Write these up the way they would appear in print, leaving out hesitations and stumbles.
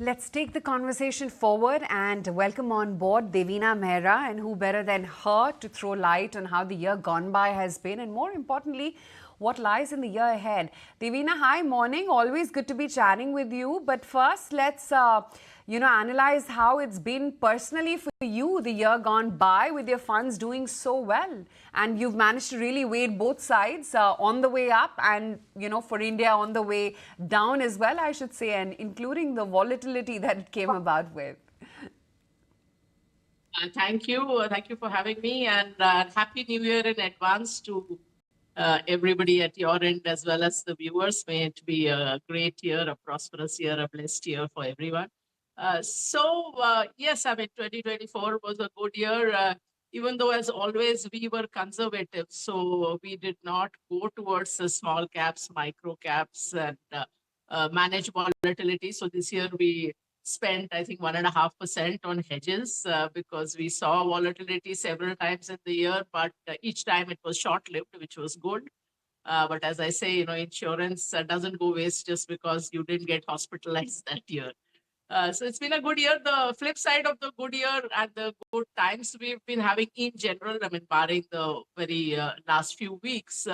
Let's take the conversation forward and welcome on board Devina Mehra. And who better than her to throw light on how the year gone by has been, and more importantly, what lies in the year ahead. Devina, hi, morning. Always good to be chatting with you. But first, let's analyze how it's been personally for you the year gone by with your funds doing so well. And you've managed to really wade both sides on the way up and, for India on the way down as well, I should say, and including the volatility that it came about with. Thank you. Thank you for having me, and Happy New Year in advance to everybody at your end as well as the viewers. May it be a great year, a prosperous year, a blessed year for everyone. Yes, I mean, 2024 was a good year, even though, as always, we were conservative. So we did not go towards the small caps, micro caps, and manage volatility. So this year we spent, I think, 1.5% on hedges because we saw volatility several times in the year, but each time it was short-lived, which was good. But as I say, insurance doesn't go waste just because you didn't get hospitalized that year. So it's been a good year. The flip side of the good year and the good times we've been having in general, I mean, barring the very last few weeks,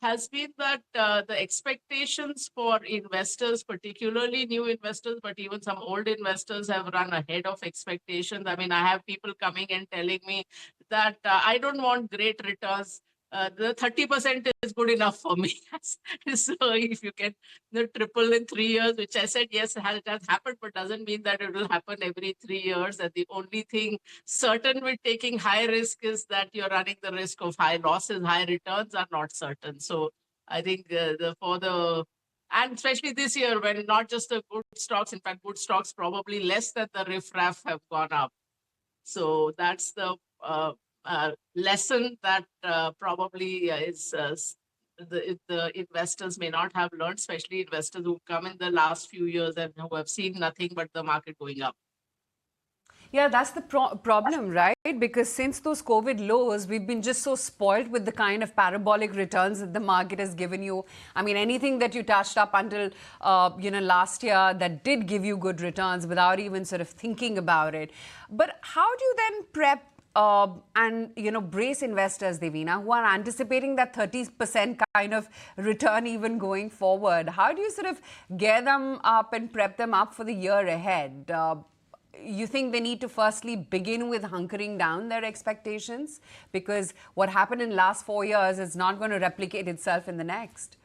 has been that the expectations for investors, particularly new investors, but even some old investors, have run ahead of expectations. I mean, I have people coming and telling me that I don't want great returns. The 30% is good enough for me. So if you can triple in 3 years, which I said, yes, it has happened, but doesn't mean that it will happen every 3 years. And the only thing certain with taking high risk is that you're running the risk of high losses. High returns are not certain. So I think and especially this year, when not just the good stocks, in fact, good stocks probably less than the riff-raff have gone up. So that's the lesson that probably is the investors may not have learned, especially investors who come in the last few years and who have seen nothing but the market going up. Yeah, that's the problem, right? Because since those COVID lows, we've been just so spoiled with the kind of parabolic returns that the market has given you. I mean, anything that you touched up until, last year that did give you good returns without even sort of thinking about it. But how do you then prep brace investors, Devina, who are anticipating that 30% kind of return even going forward? How do you sort of gear them up and prep them up for the year ahead? You think they need to firstly begin with hunkering down their expectations? Because what happened in the last 4 years is not going to replicate itself in the next.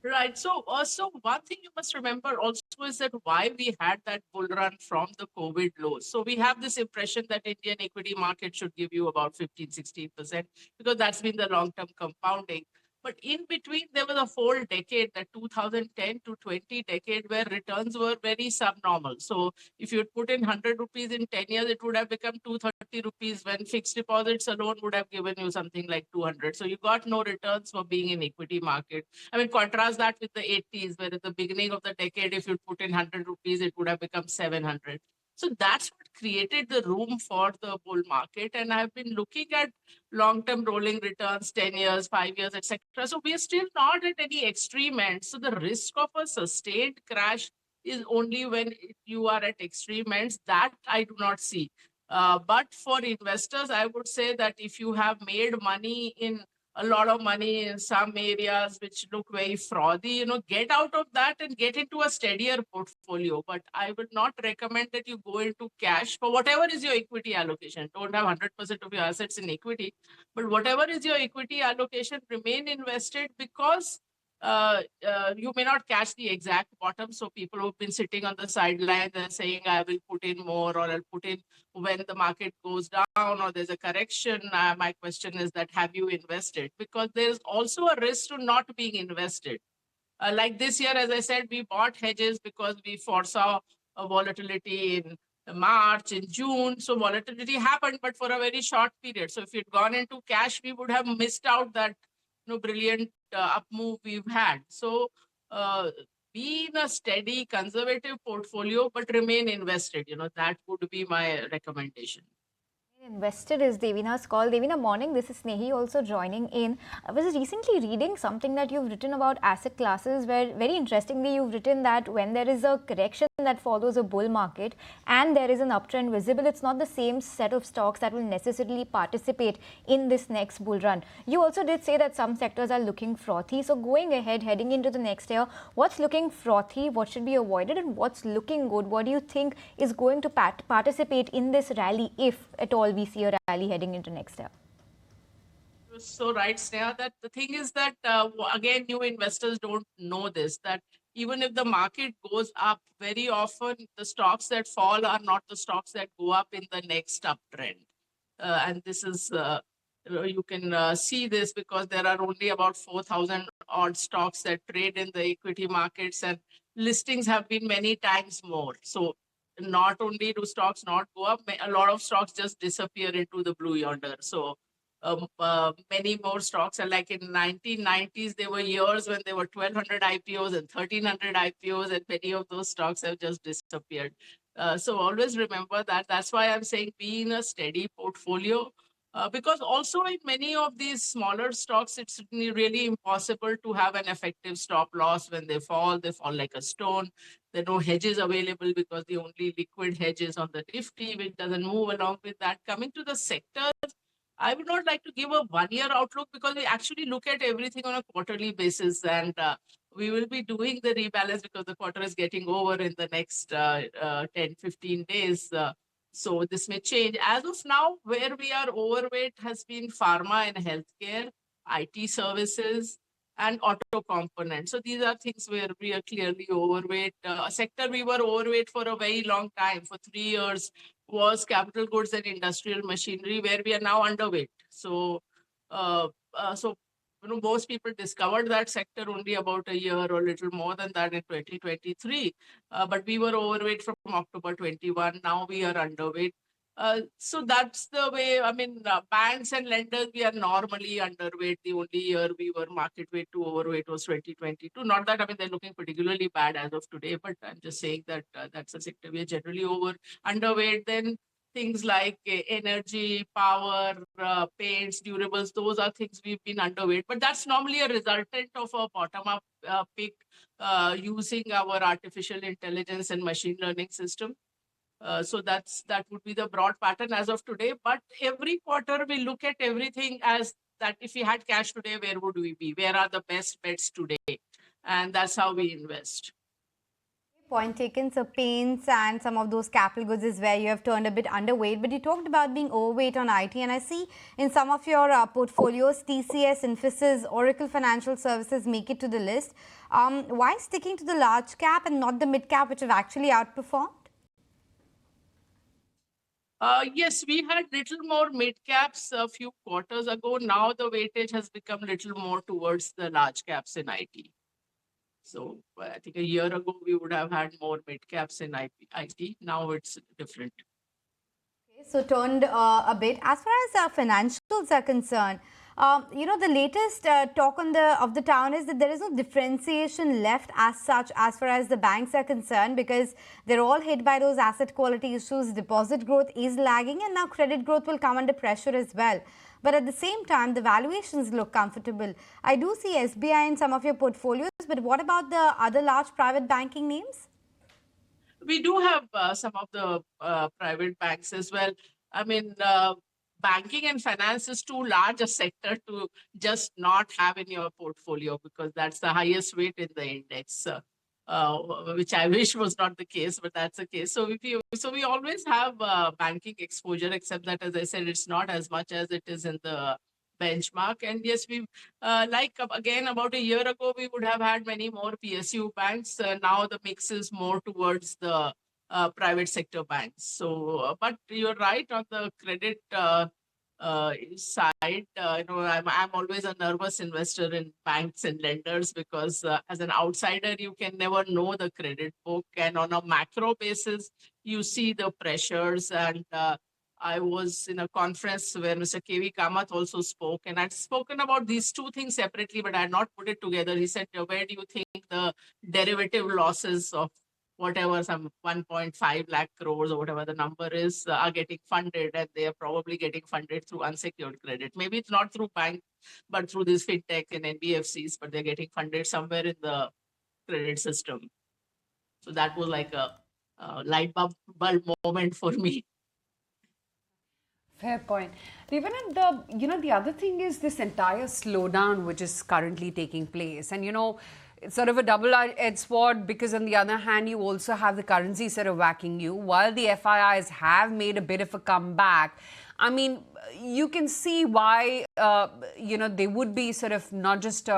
Right. So one thing you must remember also is that why we had that bull run from the COVID lows. So we have this impression that Indian equity market should give you about 15, 16% because that's been the long-term compounding. But in between, there was a whole decade, that 2010 to 20 decade, where returns were very subnormal. So if you had put in 100 rupees in 10 years, it would have become 230 rupees when fixed deposits alone would have given you something like 200. So you got no returns for being in equity market. I mean, contrast that with the 80s, where at the beginning of the decade, if you put in 100 rupees, it would have become 700. So that's what created the room for the bull market. And I've been looking at long-term rolling returns, 10 years, 5 years, etc. So we are still not at any extreme end. So the risk of a sustained crash is only when you are at extreme ends. That I do not see. But for investors, I would say that if you have made money in a lot of money in some areas which look very frothy, get out of that and get into a steadier portfolio. But I would not recommend that you go into cash for whatever is your equity allocation. Don't have 100% of your assets in equity, but whatever is your equity allocation, remain invested because you may not catch the exact bottom. So people who've been sitting on the sidelines and saying, I will put in more, or I'll put in when the market goes down or there's a correction. My question is that, have you invested? Because there's also a risk to not being invested. Like this year, as I said, we bought hedges because we foresaw a volatility in March, in June. So volatility happened, but for a very short period. So if you'd gone into cash, we would have missed out that brilliant up move we've had. So be in a steady, conservative portfolio, but remain invested. That would be my recommendation. Investor is Devina's call. Devina, morning. This is Snehi also joining in. I was recently reading something that you've written about asset classes, where very interestingly you've written that when there is a correction that follows a bull market and there is an uptrend visible, it's not the same set of stocks that will necessarily participate in this next bull run. You also did say that some sectors are looking frothy. So going ahead, heading into the next year, what's looking frothy, what should be avoided, and what's looking good? What do you think is going to participate in this rally, if at all we see a rally heading into next year? You're so right, Sneha, that the thing is that, again, new investors don't know this, that even if the market goes up, very often the stocks that fall are not the stocks that go up in the next uptrend. And this is, you can see this because there are only about 4,000 odd stocks that trade in the equity markets, and listings have been many times more. So not only do stocks not go up, a lot of stocks just disappear into the blue yonder. So many more stocks. And like in 1990s, there were years when there were 1,200 IPOs and 1,300 IPOs, and many of those stocks have just disappeared. So always remember that. That's why I'm saying be in a steady portfolio. Because also in many of these smaller stocks, it's really impossible to have an effective stop loss when they fall like a stone. There are no hedges available because the only liquid hedge is on the Nifty, which doesn't move along with that. Coming to the sectors, I would not like to give a one-year outlook because we actually look at everything on a quarterly basis, and we will be doing the rebalance because the quarter is getting over in the next 10, 15 days. So this may change. As of now, where we are overweight has been pharma and healthcare, IT services, and auto components. So these are things where we are clearly overweight. A sector we were overweight for a very long time, for 3 years, was capital goods and industrial machinery, where we are now underweight. So, so most people discovered that sector only about a year or a little more than that in 2023. But we were overweight from October 21. Now we are underweight. So that's the way. I mean, banks and lenders, we are normally underweight. The only year we were market weight to overweight was 2022. Not that, I mean, they're looking particularly bad as of today, but I'm just saying that that's a sector we are generally underweight. Then things like energy, power, paints, durables, those are things we've been underweight. But that's normally a resultant of a bottom-up pick using our artificial intelligence and machine learning system. So that would be the broad pattern as of today. But every quarter we look at everything as that if we had cash today, where would we be? Where are the best bets today? And that's how we invest. Point taken. So paints and some of those capital goods is where you have turned a bit underweight, but you talked about being overweight on IT, and I see in some of your portfolios, TCS, Infosys, Oracle Financial Services make it to the list. Why sticking to the large cap and not the mid cap, which have actually outperformed? Yes, we had little more mid caps a few quarters ago. Now the weightage has become little more towards the large caps in IT. So I think a year ago we would have had more mid caps in IT. Now it's different. Okay, so turned a bit. As far as financials are concerned, the latest talk of the town is that there is no differentiation left as such as far as the banks are concerned, because they're all hit by those asset quality issues. Deposit growth is lagging, and now credit growth will come under pressure as well. But at the same time, the valuations look comfortable. I do see SBI in some of your portfolios, but what about the other large private banking names? We do have some of the private banks as well. I mean, banking and finance is too large a sector to just not have in your portfolio, because that's the highest weight in the index, which I wish was not the case, but that's the case. So we always have banking exposure, except that, as I said, it's not as much as it is in the benchmark. And yes, we again, about a year ago, we would have had many more PSU banks. Now the mix is more towards the private sector banks. So, but you're right on the credit side. I'm always a nervous investor in banks and lenders, because as an outsider, you can never know the credit book, and on a macro basis, you see the pressures. And I was in a conference where Mr. KV Kamath also spoke, and I'd spoken about these two things separately, but I had not put it together. He said, where do you think the derivative losses of whatever, some 1.5 lakh crores or whatever the number is, are getting funded, and they are probably getting funded through unsecured credit. Maybe it's not through bank, but through this fintech and NBFCs, but they're getting funded somewhere in the credit system. So that was like a light bulb moment for me. Fair point. Even at the other thing is this entire slowdown which is currently taking place. And, it's sort of a double-edged sword because on the other hand, you also have the currency sort of whacking you. While the FIIs have made a bit of a comeback, I mean, you can see why, they would be sort of not just...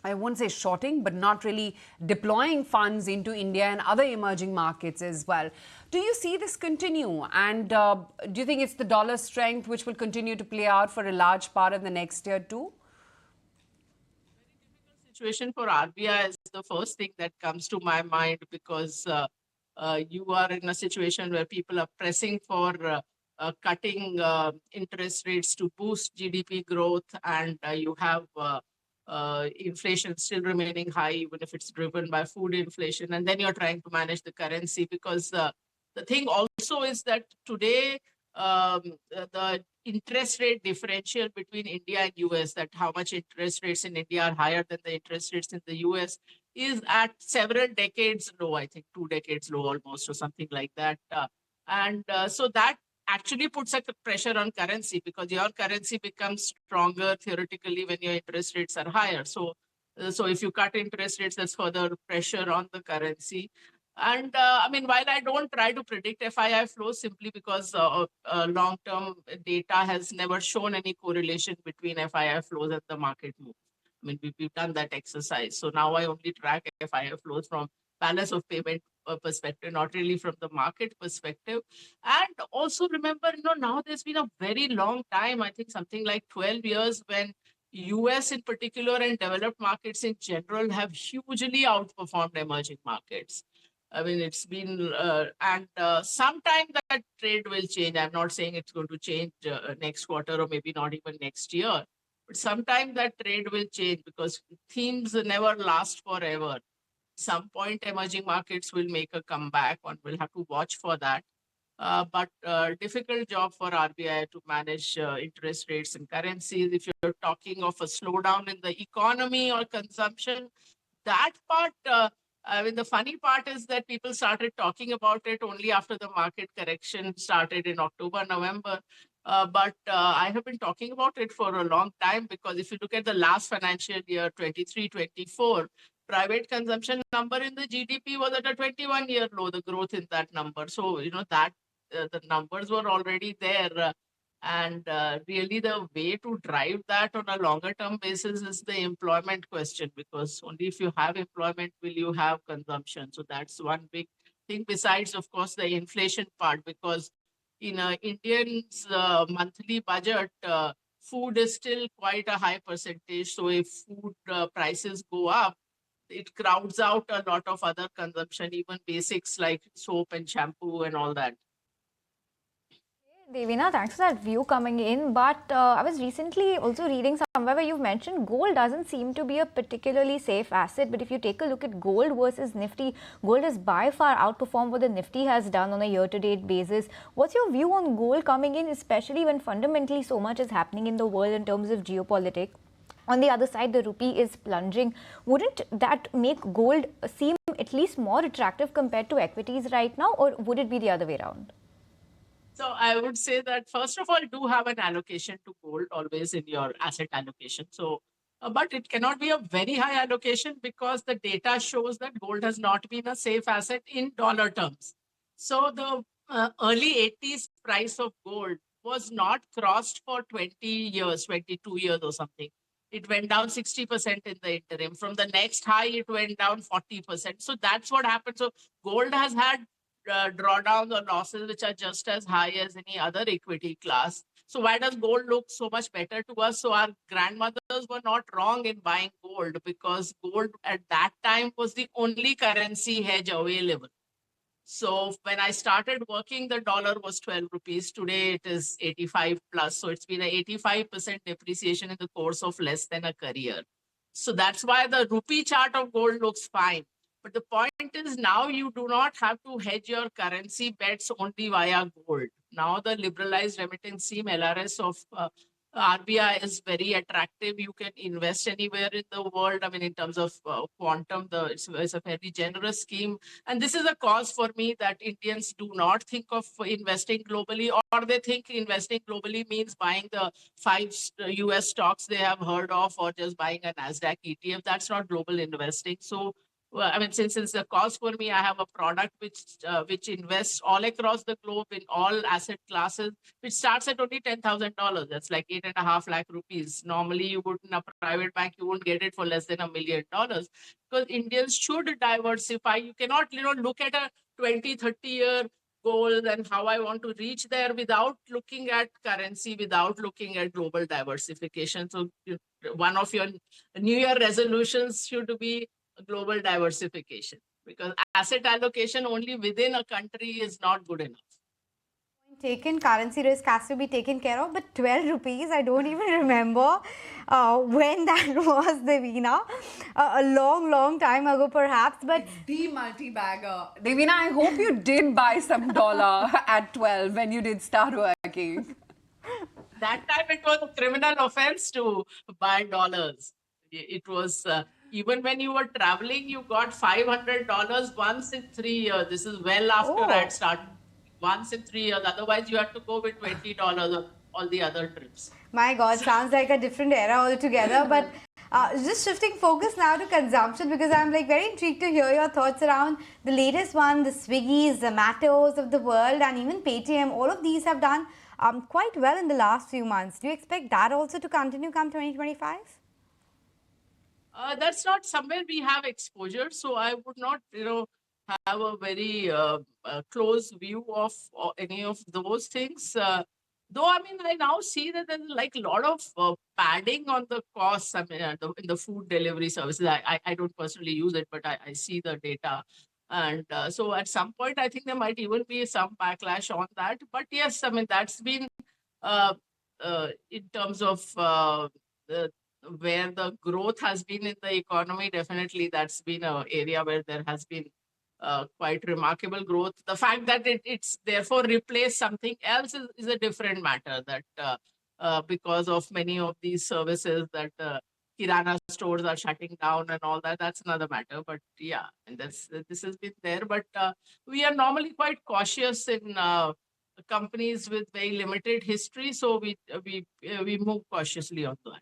I won't say shorting, but not really deploying funds into India and other emerging markets as well. Do you see this continue? And do you think it's the dollar strength which will continue to play out for a large part of the next year too? Situation for RBI is the first thing that comes to my mind, because you are in a situation where people are pressing for cutting interest rates to boost GDP growth, and you have inflation still remaining high, even if it's driven by food inflation. And then you're trying to manage the currency, because the thing also is that today the interest rate differential between India and US, that how much interest rates in India are higher than the interest rates in the US, is at several decades low, I think 2 decades low almost, or something like that. So that actually puts a pressure on currency, because your currency becomes stronger theoretically when your interest rates are higher. So if you cut interest rates, there's further pressure on the currency. And I mean, while I don't try to predict FII flows, simply because long-term data has never shown any correlation between FII flows and the market move. I mean, we've done that exercise. So now I only track FII flows from balance of payment perspective, not really from the market perspective. And also remember, now there's been a very long time, I think something like 12 years, when US in particular and developed markets in general have hugely outperformed emerging markets. I mean, it's been, sometime that trade will change. I'm not saying it's going to change next quarter or maybe not even next year, but sometime that trade will change, because themes never last forever. Some point, emerging markets will make a comeback, and we'll have to watch for that. But difficult job for RBI to manage interest rates and currencies. If you're talking of a slowdown in the economy or consumption, that part, I mean, the funny part is that people started talking about it only after the market correction started in October, November. But I have been talking about it for a long time, because if you look at the last financial year, 23-24, private consumption number in the GDP was at a 21-year low, the growth in that number. So, that the numbers were already there. And really the way to drive that on a longer term basis is the employment question, because only if you have employment will you have consumption. So that's one big thing, besides, of course, the inflation part, because in Indians' monthly budget, food is still quite a high percentage. So if food prices go up, it crowds out a lot of other consumption, even basics like soap and shampoo and all that. Devina, thanks for that view coming in. But I was recently also reading somewhere where you've mentioned gold doesn't seem to be a particularly safe asset. But if you take a look at gold versus Nifty, gold has by far outperformed what the Nifty has done on a year-to-date basis. What's your view on gold coming in, especially when fundamentally so much is happening in the world in terms of geopolitics? On the other side, the rupee is plunging. Wouldn't that make gold seem at least more attractive compared to equities right now, or would it be the other way around? So I would say that, first of all, do have an allocation to gold always in your asset allocation. So, but it cannot be a very high allocation, because the data shows that gold has not been a safe asset in dollar terms. So the early 80s price of gold was not crossed for 20 years, 22 years or something. It went down 60% in the interim. From the next high, it went down 40%. So that's what happened. So gold has had drawdowns or losses which are just as high as any other equity class. So why does gold look so much better to us? So our grandmothers were not wrong in buying gold, because gold at that time was the only currency hedge available. So when I started working, the dollar was 12 rupees. Today it is 85 plus. So it's been an 85% depreciation in the course of less than a career. So that's why the rupee chart of gold looks fine. But the point is now you do not have to hedge your currency bets only via gold. Now the liberalized remittance scheme, LRS of RBI is very attractive. You can invest anywhere in the world. I mean, in terms of quantum, it's a very generous scheme. And this is a cause for me that Indians do not think of investing globally, or they think investing globally means buying the five US stocks they have heard of, or just buying a NASDAQ ETF. That's not global investing. So well, I mean, since it's a cause for me, I have a product which invests all across the globe in all asset classes, which starts at only $10,000. That's like 8.5 lakh rupees. Normally, you would in a private bank, you won't get it for less than $1 million, because Indians should diversify. You cannot, look at a 20, 30-year goal and how I want to reach there without looking at currency, without looking at global diversification. So one of your New Year resolutions should be global diversification, because asset allocation only within a country is not good enough. Taken, currency risk has to be taken care of, but 12 rupees, I don't even remember when that was, Devina. A long time ago perhaps, but The multi-bagger. Devina, I hope you did buy some dollar at 12 when you did start working. That time it was a criminal offense to buy dollars. It was even when you were traveling, you got $500 once in 3 years. This is well after I had started. Once in 3 years. Otherwise, you had to go with $20 on all the other trips. my God, sounds like a different era altogether. But just shifting focus now to consumption, because I'm like very intrigued to hear your thoughts around the latest one, the Swiggies, Zomatos of the world, and even Paytm. All of these have done quite well in the last few months. Do you expect that also to continue come 2025? That's not somewhere we have exposure. So I would not, have a very close view of any of those things. Though, I mean, I now see that there's like a lot of padding on the costs. I mean, in the food delivery services, I don't personally use it, but I see the data. And so at some point, I think there might even be some backlash on that. But yes, I mean, that's been in terms of where the growth has been in the economy, definitely that's been an area where there has been quite remarkable growth. The fact that it's therefore replaced something else is a different matter, that because of many of these services that Kirana stores are shutting down and all that, that's another matter. But yeah, and this has been there. But we are normally quite cautious in companies with very limited history, so we move cautiously on that.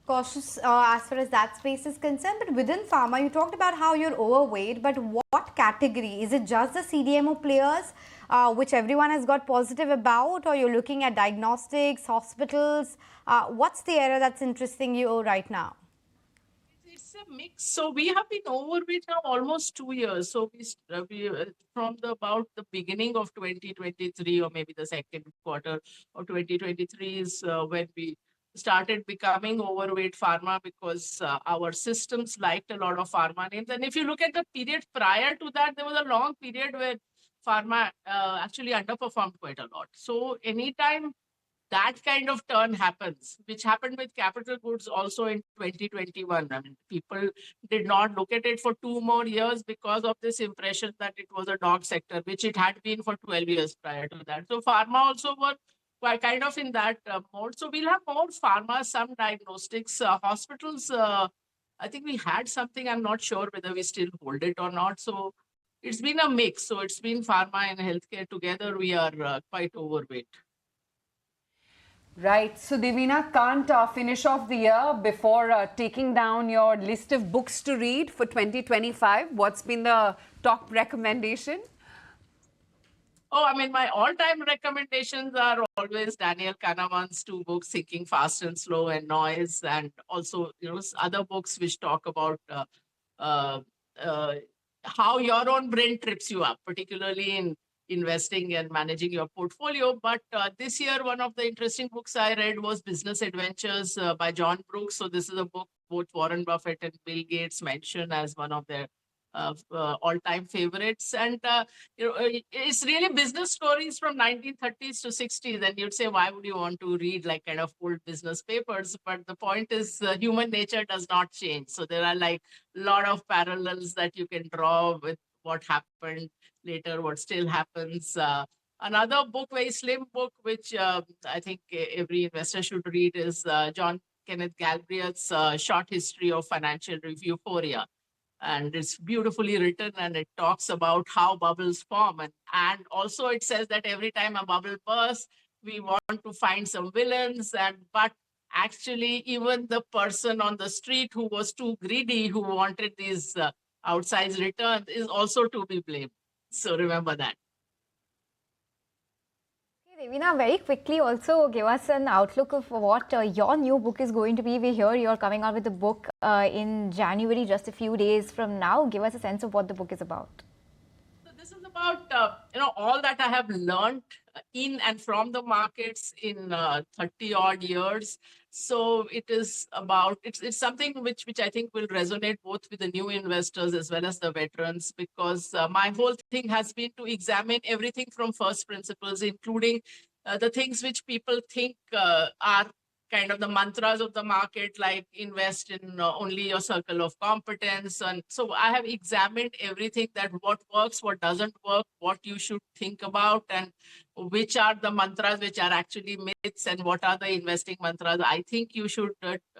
Cautious as far as that space is concerned, but within pharma, you talked about how you're overweight, but what category? Is it just the CDMO players, which everyone has got positive about, or you're looking at diagnostics, hospitals? What's the area that's interesting you right now? It's a mix. So we have been overweight now almost 2 years. So we from about the beginning of 2023, or maybe the second quarter of 2023 is when we started becoming overweight pharma, because our systems liked a lot of pharma names. And if you look at the period prior to that, there was a long period where pharma actually underperformed quite a lot. So anytime that kind of turn happens, which happened with capital goods also in 2021. I mean, people did not look at it for 2 more years because of this impression that it was a dog sector, which it had been for 12 years prior to that. So pharma also were kind of in that mode. So we'll have more pharma, some diagnostics, hospitals. I think we had something, I'm not sure whether we still hold it or not. So it's been a mix. So it's been pharma and healthcare together. We are quite overweight. Right. So, Devina, can't finish off the year before taking down your list of books to read for 2025. What's been the top recommendation? Oh, I mean, my all-time recommendations are always Daniel Kahneman's 2 books, Thinking Fast and Slow and Noise, and also, other books which talk about how your own brain trips you up, particularly in investing and managing your portfolio. But this year, one of the interesting books I read was Business Adventures by John Brooks. So this is a book both Warren Buffett and Bill Gates mention as one of their all-time favorites. And it's really business stories from 1930s to 60s. And you'd say, why would you want to read like kind of old business papers? But the point is, human nature does not change. So there are like a lot of parallels that you can draw with what happened later, what still happens. Another book, very slim book, which I think every investor should read, is John Kenneth Galbraith's Short History of Financial Euphoria. And it's beautifully written, and it talks about how bubbles form. And also it says that every time a bubble bursts, we want to find some villains. But actually, even the person on the street who was too greedy, who wanted these outsized returns, is also to be blamed. So remember that. Devina, very quickly also give us an outlook of what your new book is going to be. We hear you're coming out with a book in January, just a few days from now. Give us a sense of what the book is about. So this is about all that I have learned in and from the markets in 30 odd years. So it is about, it's something which I think will resonate both with the new investors as well as the veterans, because my whole thing has been to examine everything from first principles, including the things which people think are kind of the mantras of the market, like invest in only your circle of competence. And so I have examined everything, that what works, what doesn't work, what you should think about, and which are the mantras which are actually myths, and what are the investing mantras I think you should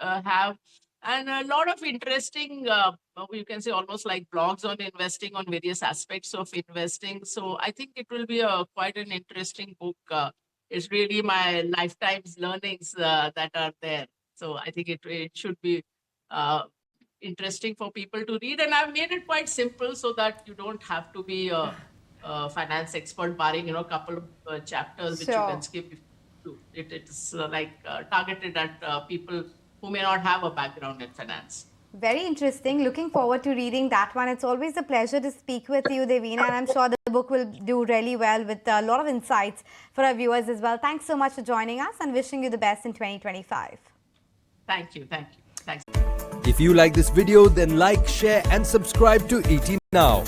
have. And a lot of interesting, you can say almost like blogs on investing, on various aspects of investing. So I think it will be quite an interesting book. It's really my lifetime's learnings that are there. So I think it should be interesting for people to read. And I've made it quite simple so that you don't have to be a finance expert, barring, a couple of chapters which you can skip. It's targeted at people who may not have a background in finance. Very interesting. Looking forward to reading that one. It's always a pleasure to speak with you, Devina, and I'm sure the book will do really well with a lot of insights for our viewers as well. Thanks so much for joining us, and wishing you the best in 2025. Thank you. Thanks. If you like this video, then like, share and subscribe to ET Now.